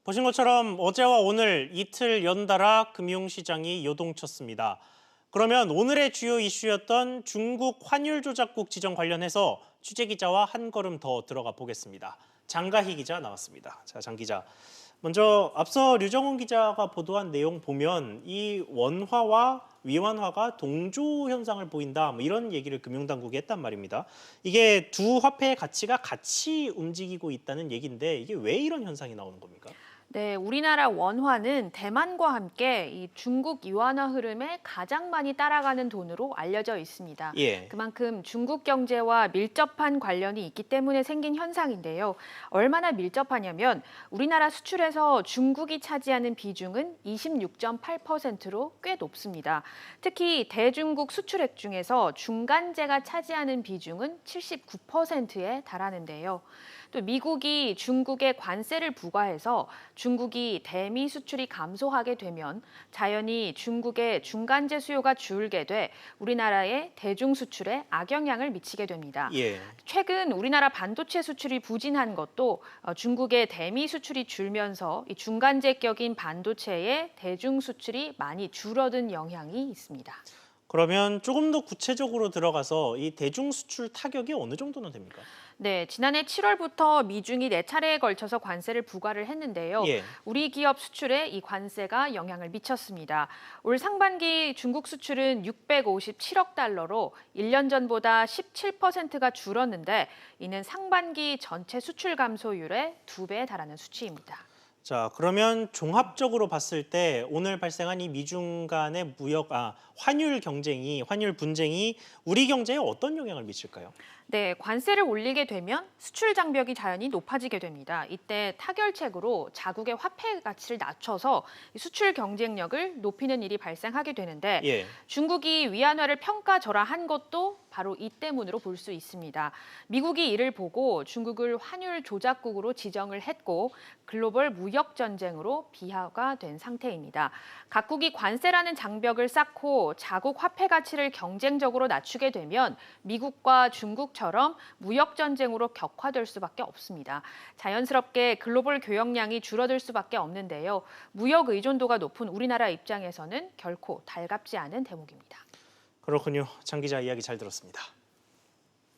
보신 것처럼 어제와 오늘 이틀 연달아 금융시장이 요동쳤습니다. 그러면 오늘의 주요 이슈였던 중국 환율 조작국 지정 관련해서 취재기자와 한 걸음 더 들어가 보겠습니다. 장가희 기자 나왔습니다. 자, 장 기자. 먼저 앞서 류정훈 기자가 보도한 내용 보면 이 원화와 위안화가 동조 현상을 보인다, 이런 얘기를 금융당국이 했단 말입니다. 이게 두 화폐의 가치가 같이 움직이고 있다는 얘기인데 이게 왜 이런 현상이 나오는 겁니까? 네, 우리나라 원화는 대만과 함께 이 중국 유안화 흐름에 가장 많이 따라가는 돈으로 알려져 있습니다. 예. 그만큼 중국 경제와 밀접한 관련이 있기 때문에 생긴 현상인데요. 얼마나 밀접하냐면 우리나라 수출에서 중국이 차지하는 비중은 26.8%로 꽤 높습니다. 특히 대중국 수출액 중에서 중간재가 차지하는 비중은 79%에 달하는데요. 또 미국이 중국에 관세를 부과해서 중국이 대미 수출이 감소하게 되면 자연히 중국의 중간재 수요가 줄게 돼 우리나라의 대중 수출에 악영향을 미치게 됩니다. 예. 최근 우리나라 반도체 수출이 부진한 것도 중국의 대미 수출이 줄면서 이 중간재 격인 반도체의 대중 수출이 많이 줄어든 영향이 있습니다. 그러면 조금 더 구체적으로 들어가서 이 대중 수출 타격이 어느 정도나 됩니까? 네, 지난해 7월부터 미중이 4차례에 걸쳐서 관세를 부과를 했는데요. 예. 우리 기업 수출에 이 관세가 영향을 미쳤습니다. 올 상반기 중국 수출은 657억 달러로 1년 전보다 17%가 줄었는데 이는 상반기 전체 수출 감소율의 2배에 달하는 수치입니다. 자, 그러면 종합적으로 봤을 때 오늘 발생한 이 미중 간의 환율 경쟁이, 환율 분쟁이 우리 경제에 어떤 영향을 미칠까요? 네, 관세를 올리게 되면 수출 장벽이 자연히 높아지게 됩니다. 이때 타결책으로 자국의 화폐 가치를 낮춰서 수출 경쟁력을 높이는 일이 발생하게 되는데 예. 중국이 위안화를 평가절하한 것도 바로 이 때문으로 볼 수 있습니다. 미국이 이를 보고 중국을 환율 조작국으로 지정을 했고 글로벌 무역 전쟁으로 비화가 된 상태입니다. 각국이 관세라는 장벽을 쌓고 자국 화폐 가치를 경쟁적으로 낮추게 되면 미국과 중국처럼 무역 전쟁으로 격화될 수밖에 없습니다. 자연스럽게 글로벌 교역량이 줄어들 수밖에 없는데요. 무역 의존도가 높은 우리나라 입장에서는 결코 달갑지 않은 대목입니다. 그렇군요. 장 기자 이야기 잘 들었습니다.